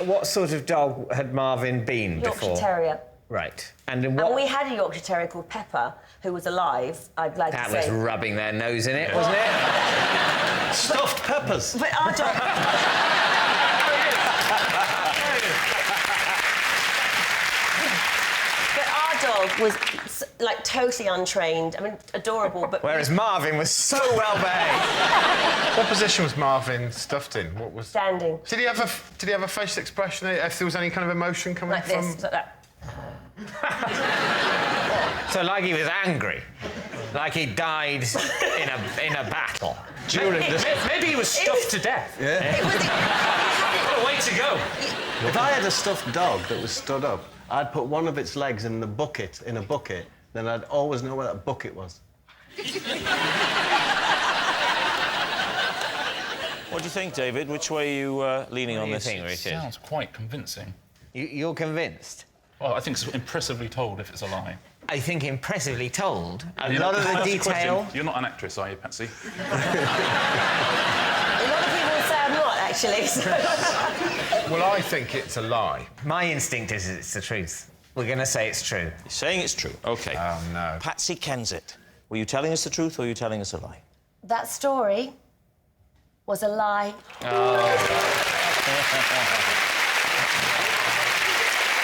What sort of dog had Marvin been before? Yorkshire Terrier. Right. And we had a Yorkshire Terrier called Pepper, who was alive, I'd like to say. That was rubbing their nose in it, wasn't it? Stuffed peppers. But our dog... But our dog was, like, totally untrained. I mean, adorable, but... Whereas Marvin was so well behaved. What position was Marvin stuffed in? What was... Standing. Did he have a facial expression? If there was any kind of emotion coming like from... This, like that. So, like he was angry, like he died in a battle. Maybe he was stuffed to death. Yeah. What a way to go. If I had a stuffed dog that was stood up, I'd put one of its legs in a bucket, then I'd always know where that bucket was. What do you think, David? Which way are you leaning on this? What do you think, Richard? Sounds quite convincing. You're convinced? Well, I think it's impressively told if it's a lie. I think impressively told. A You lot know, of the that's detail... You're not an actress, are you, Patsy? A lot of people say I'm not, actually. So. Well, I think it's a lie. My instinct is it's the truth. We're going to say it's true. You're saying it's true. OK. Oh, no. Patsy Kensit, were you telling us the truth or were you telling us a lie? That story was a lie.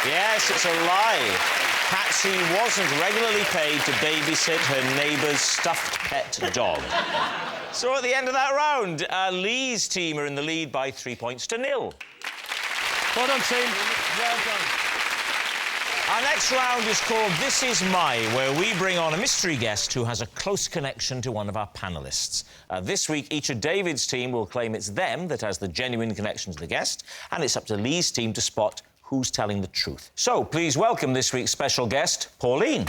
Yes, it's a lie. Patsy wasn't regularly paid to babysit her neighbour's stuffed pet dog. So at the end of that round, Lee's team are in the lead by 3 points to 0. Well done, team. Well done. Our next round is called This Is My, where we bring on a mystery guest who has a close connection to one of our panellists. This week, each of David's team will claim it's them that has the genuine connection to the guest, and it's up to Lee's team to spot who's telling the truth. So, please welcome this week's special guest, Pauline.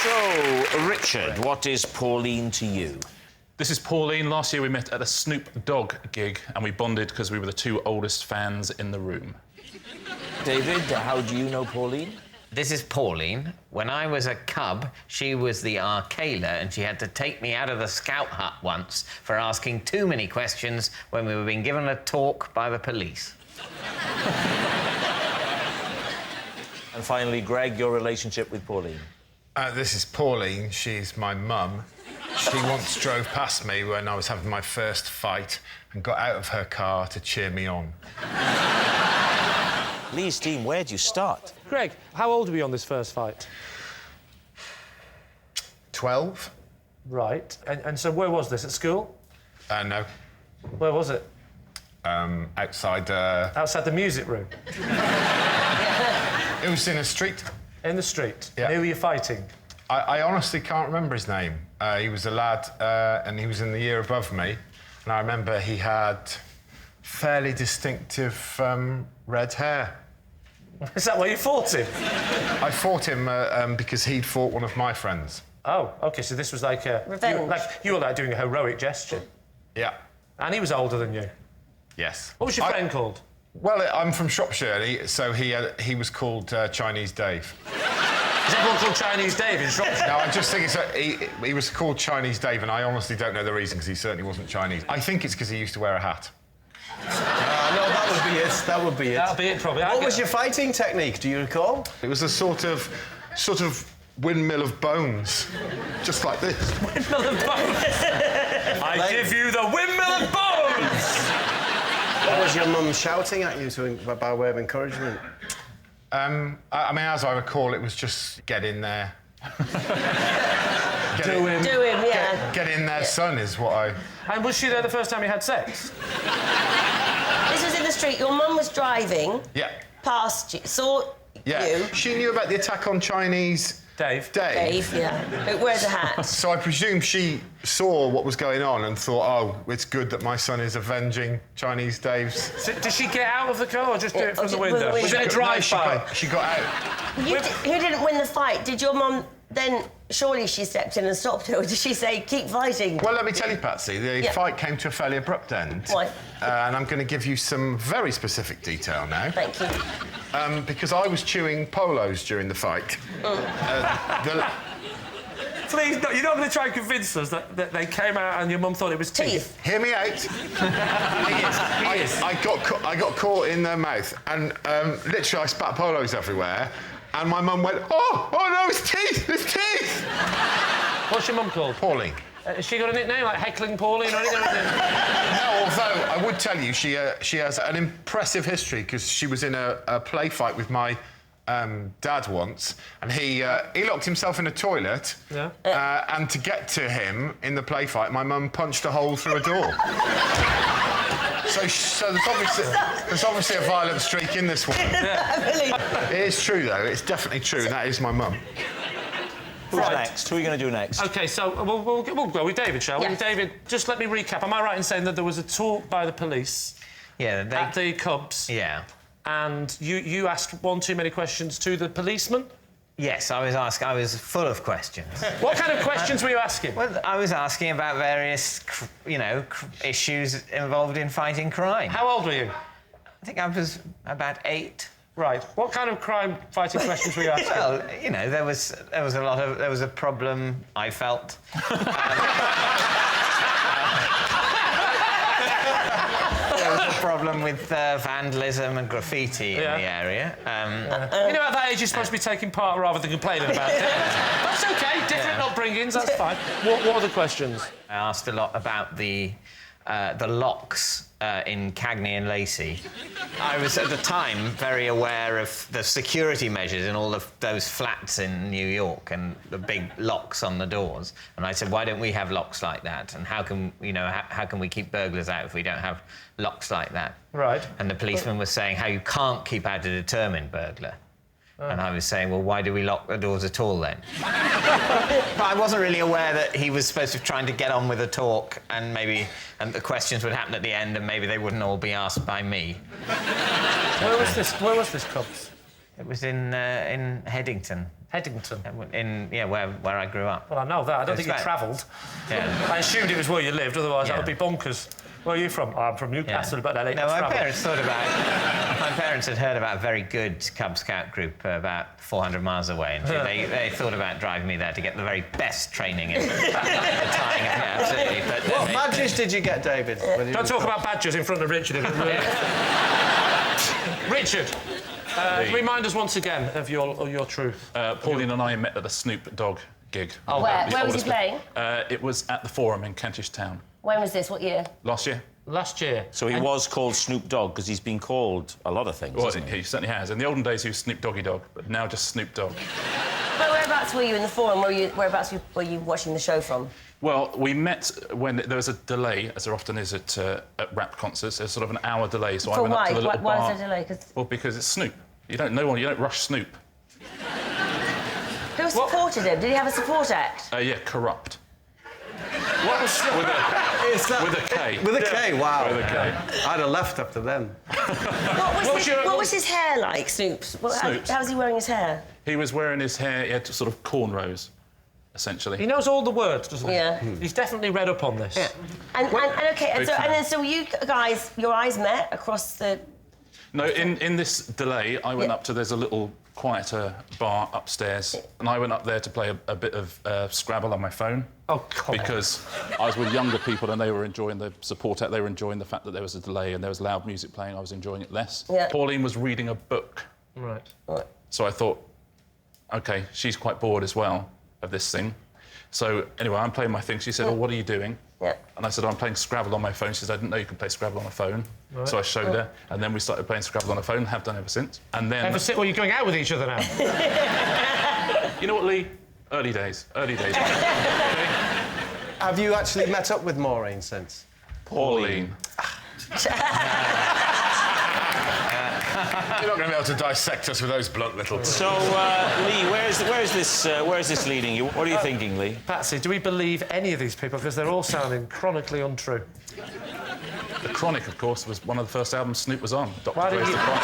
So, Richard, what is Pauline to you? This is Pauline. Last year we met at a Snoop Dogg gig and we bonded because we were the two oldest fans in the room. David, how do you know Pauline? This is Pauline. When I was a cub, she was the Arcala, and she had to take me out of the scout hut once for asking too many questions when we were being given a talk by the police. And finally, Greg, your relationship with Pauline? This is Pauline. She's my mum. She once drove past me when I was having my first fight and got out of her car to cheer me on. Lee's team, where do you start? Greg, how old were you on this first fight? 12. Right. And so where was this? At school? No. Where was it? Outside... Outside the music room? It was in a street. In the street? Yeah. Who were you fighting? I honestly can't remember his name. He was a lad, and he was in the year above me. And I remember he had fairly distinctive red hair. Is that why you fought him? I fought him because he'd fought one of my friends. Oh, OK, so this was like a... Revenge. You were like doing a heroic gesture. Yeah. And he was older than you? Yes. What was your friend called? Well, I'm from Shropshire, so he was called Chinese Dave. Is everyone called Chinese Dave in Shropshire? No, I just think he was called Chinese Dave, and I honestly don't know the reason, because he certainly wasn't Chinese. I think it's because he used to wear a hat. No, that would be it. That would be it. That'll be it, probably. What was your fighting technique? Do you recall? It was a sort of windmill of bones, just like this. Windmill of bones. I give you the windmill of bones. What was your mum shouting at you by way of encouragement? I mean, as I recall, it was just get in there. Do him, yeah. Get in there, son, is what I... And was she there the first time you had sex? This was in the street. Your mum was driving. Yeah. Past you, saw you. She knew about the attack on Chinese... Dave, yeah. Who wears a hat. So I presume she saw what was going on and thought, oh, it's good that my son is avenging Chinese Dave's... So, did she get out of the car or just do it from the window? Was it a drive-by? She got out. Who didn't win the fight? Did your mum then... Surely she stepped in and stopped her, or did she say, keep fighting? Well, let me tell you, Patsy, the fight came to a fairly abrupt end. Why? And I'm going to give you some very specific detail now. Thank you. Because I was chewing polos during the fight. Please, no, you're not going to try and convince us that they came out and your mum thought it was teeth. Hear me out. I got caught in their mouth, and literally I spat polos everywhere. And my mum went, oh no, it's teeth, it's teeth! What's your mum called? Pauline. Has she got a nickname, like Heckling Pauline or anything? No, although I would tell you, she has an impressive history, because she was in a play fight with my dad once, and he locked himself in a toilet, and to get to him in the play fight, my mum punched a hole through a door. So there's obviously a violent streak in this one. It is true, though. It's definitely true. That is my mum. Who's next? Who are you going to do next? OK, so we'll go with David, shall we? David, just let me recap. Am I right in saying that there was a talk by the police at the Cubs? Yeah. And you asked one too many questions to the policeman? Yes, I was full of questions. What kind of questions were you asking? Well, I was asking about various, issues involved in fighting crime. How old were you? I think I was about 8. Right. What kind of crime-fighting questions were you asking? Well, there was a problem, I felt. There was a problem with vandalism and graffiti in the area. At that age, you're supposed to be taking part rather than complaining about it. That's OK. Different upbringings, that's fine. What are the questions? I asked a lot about the locks in Cagney and Lacey. I was, at the time, very aware of the security measures in all of those flats in New York and the big locks on the doors. And I said, why don't we have locks like that? And how can we keep burglars out if we don't have locks like that? Right. And the policeman was saying how you can't keep out a determined burglar. And I was saying, well, why do we lock the doors at all, then? But I wasn't really aware that he was supposed to be trying to get on with a talk, and the questions would happen at the end, and maybe they wouldn't all be asked by me. Where was this Cubs? It was in Headington. Headington? Where I grew up. Well, I know that. I don't think you travelled. Yeah. I assumed it was where you lived, otherwise that would be bonkers. Where are you from? I'm from Newcastle, but I No, my parents had heard about a very good Cub Scout group about 400 miles away, and they thought about driving me there to get the very best training in tying. Yeah, absolutely. But what badges did you get, David? Don't talk about badges in front of Richard. Richard, remind us once again of your truth. Pauline and I met at the Snoop Dogg gig. Oh, where was he playing? It was at the Forum in Kentish Town. When was this? What year? Last year. Last year. So he was called Snoop Dogg because he's been called a lot of things. Well, he certainly has. In the olden days, he was Snoop Doggy Dogg, but now just Snoop Dogg. But whereabouts were you in the Forum? Whereabouts were you watching the show from? Well, we met when there was a delay, as there often is at rap concerts. There's sort of an hour delay, so I went up to the little bar. Why is there a delay? Well, because it's Snoop. You don't rush Snoop. Who supported him? Did he have a support act? Yeah, Corrupt. What was with a K. With a K, wow. With a K. I'd have left after then. What was his hair like, Snoop's? How was he wearing his hair? He was wearing his hair, he had sort of cornrows, essentially. He knows all the words, doesn't he? Yeah. He's definitely read up on this. Yeah. So you guys, your eyes met across the... No, in this delay, I went up to, there's a little quieter bar upstairs, and I went up there to play a bit of Scrabble on my phone. Oh, God. Because I was with younger people and they were enjoying the support act, they were enjoying the fact that there was a delay and there was loud music playing, I was enjoying it less. Yeah. Pauline was reading a book. Right. So I thought, OK, she's quite bored as well of this thing. So, anyway, I'm playing my thing. She said, oh, what are you doing? Yeah. And I said, I'm playing Scrabble on my phone. She said, I didn't know you could play Scrabble on a phone. Right. So I showed her, and then we started playing Scrabble on a phone, have done ever since. And then... Ever since? Well, you're going out with each other now? You know what, Lee? Early days. Early days. Have you actually met up with Maureen since? Pauline. You're not going to be able to dissect us with those blunt little... So, Lee, where is this leading you? What are you thinking, Lee? Patsy, do we believe any of these people? Because they're all sounding chronically untrue. The Chronic, of course, was one of the first albums Snoop was on. Dr. Why Dre's did The you... Chronic.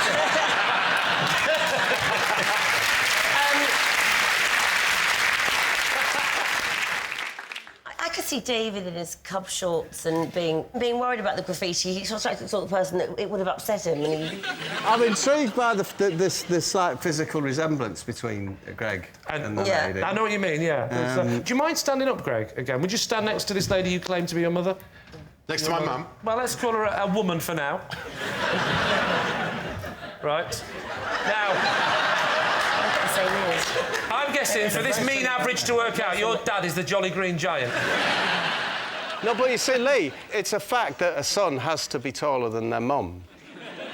I could see David in his cub shorts and being worried about the graffiti. He's not like the sort of person that it would have upset him. And he... I'm intrigued by this like physical resemblance between Greg and the lady. I know what you mean. Yeah. Do you mind standing up, Greg? Again, would you stand next to this lady you claim to be your mother? Next to my mum? Well, let's call her a woman for now. Right. Now. I'm guessing for this mean average to work out, your dad is the Jolly Green Giant. No, but you see, Lee, it's a fact that a son has to be taller than their mum.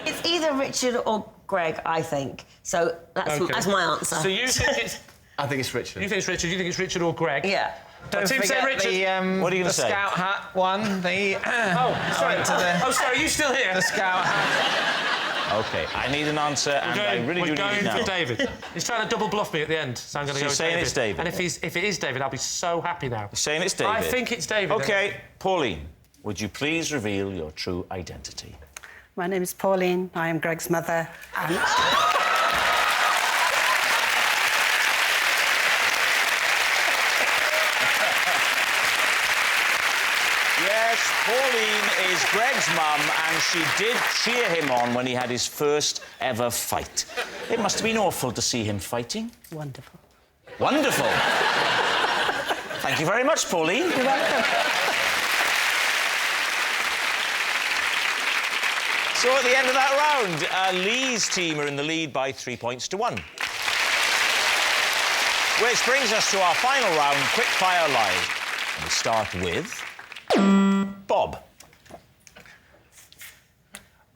It's either Richard or Greg, I think. So that's my answer. So you think it's... I think it's Richard. You think it's Richard? You think it's Richard or Greg? Yeah. Don't Tim, forget say Richard. What are you going to say? The Scout hat one. The... Oh, sorry. Oh, sorry, are you still here? The Scout hat. OK, I need an answer, and I really do need it now. We're going for David. He's trying to double bluff me at the end, so I'm going to go with saying David. it's David. And if it is David, I'll be so happy now. You're saying it's David? I think it's David. OK, Pauline, would you please reveal your true identity? My name is Pauline. I am Greg's mother. And... Yes, Pauline is Greg's mum, and she did cheer him on when he had his first ever fight. It must have been awful to see him fighting. Wonderful. Wonderful. Thank you very much, Pauline. You're welcome. So at the end of that round, Lee's team are in the lead by 3 points to 1. Which brings us to our final round, Quickfire Live. And we start with... Bob.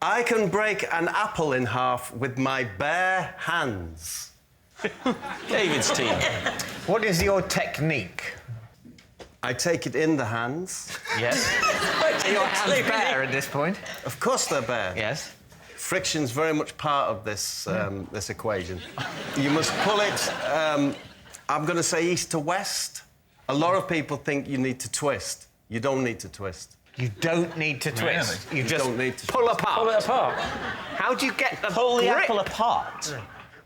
I can break an apple in half with my bare hands. David's team. What is your technique? I take it in the hands. Yes. Are your hands bare at this point? Of course they're bare. Yes. Friction's very much part of this this equation. You must pull it, I'm going to say east to west. A lot of people think you need to twist. You don't need to twist. You don't need to twist. Really? You just don't need to pull apart. Pull it apart. How do you get the Pull the grip? apple apart?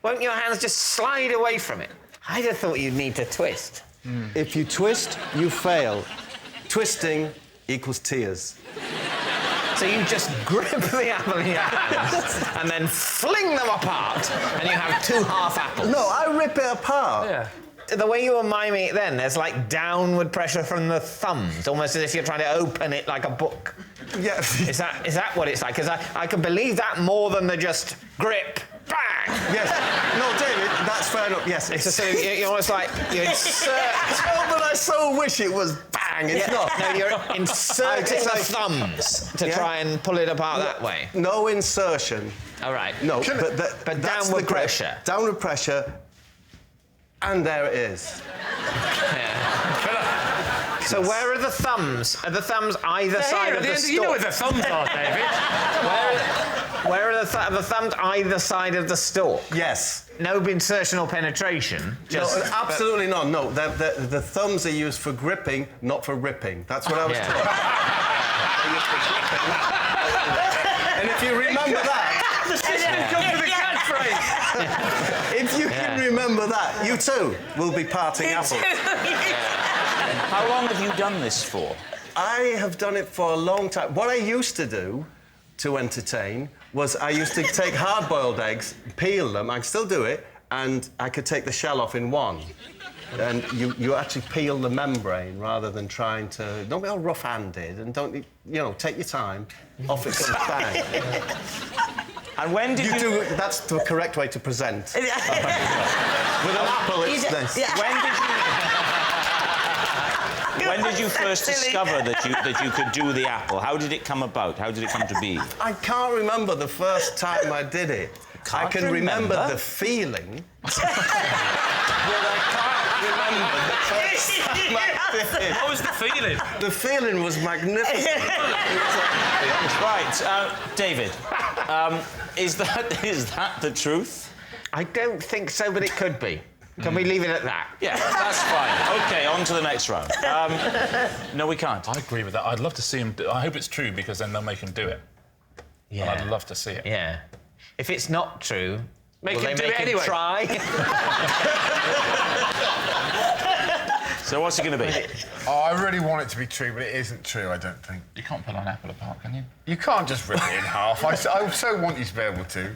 Won't your hands just slide away from it? I'd have thought you'd need to twist. If you twist, you fail. Twisting equals tears. So you just grip the apple in your hands and then fling them apart, and you have 2 half apples. No, I rip it apart. Yeah. The way you were miming it then, there's like downward pressure from the thumbs, almost as if you're trying to open it like a book. Yeah. Is that what it's like? Because I can believe that more than the just grip, bang! Yes. No, David, that's fair enough. Yes. So you're almost like you insert. Oh, but I so wish it was bang. It's not. No, you're inserting the thumbs to try and pull it apart that way. No insertion. All right. No, but that's downward the grip. pressure. Downward pressure. And there it is. Yeah. So where are the thumbs? Are the thumbs either side of the stalk? You know where the thumbs are, David. Where are the thumbs either side of the stalk? Yes. No insertion or penetration? No, absolutely not. No, the thumbs are used for gripping, not for ripping. That's what I was taught. And if you remember that... The system comes with a catchphrase. If you can remember that, you too will be parting apples. How long have you done this for? I have done it for a long time. What I used to do to entertain was I used to take hard-boiled eggs, peel them, I can still do it, and I could take the shell off in one. And you actually peel the membrane rather than trying to... Don't be all rough-handed and don't, you know, take your time. Off it comes bang. And when did you... That's the correct way to present. With an apple, it's this. When did you... When did you first discover that you could do the apple? How did it come about? How did it come to be? I can't remember the first time I did it. I can remember the feeling. But I can't remember the first time I did it. What was the feeling? The feeling was magnificent. Right, David, is that the truth? I don't think so, but it could be. Can we leave it at that? Yeah, that's fine. OK, on to the next round. No, we can't. I agree with that. I'd love to see him I hope it's true, because then they'll make him do it. Yeah. And I'd love to see it. Yeah. If it's not true, Make will him they do make it him anyway. try? So what's it going to be? Oh, I really want it to be true, but it isn't true, I don't think. You can't pull an apple apart, can you? You can't just rip it in half. I so want you to be able to.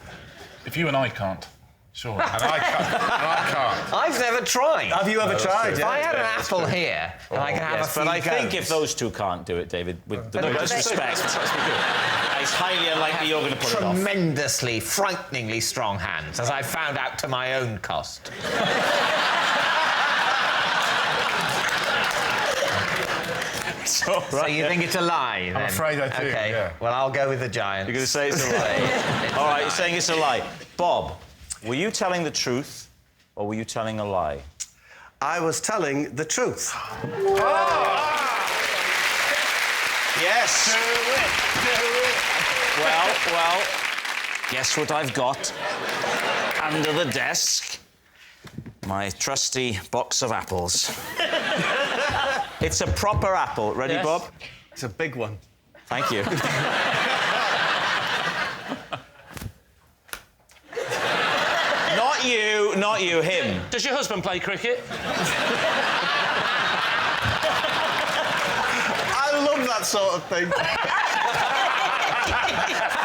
If you and I can't, sure. And I can't. I've never tried. Have you ever tried? If I had an apple here, and I could have a few But I think goes. if those two can't do it, David, with the disrespect, it's highly unlikely you're going to pull it off. Tremendously, frighteningly strong hands, as I found out to my own cost. So you think it's a lie, then? I'm afraid I do, OK, yeah. well, I'll go with the Giants. You're going to say it's a lie? All right, you're saying it's a lie. Bob, were you telling the truth or were you telling a lie? I was telling the truth. Yes. Do it. Well, guess what I've got under the desk? My trusty box of apples. It's a proper apple. Ready, Yes. Bob? It's a big one. Thank you. Not you, him. Does your husband play cricket? I love that sort of thing.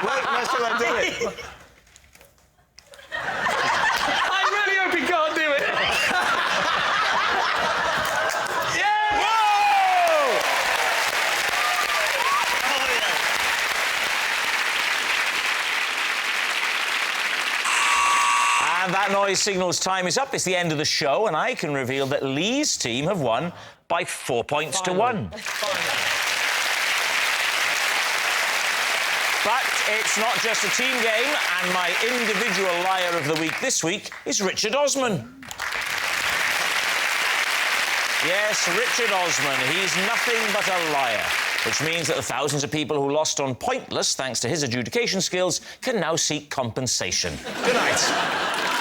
Where shall I do it? I really hope he can't do it. Yeah! Whoa! And that noise signals time is up. It's the end of the show, and I can reveal that Lee's team have won by 4 points to 1. But it's not just a team game, and my individual liar of the week this week is Richard Osman. Yes, Richard Osman. He's nothing but a liar, which means that the thousands of people who lost on Pointless, thanks to his adjudication skills, can now seek compensation. Good night.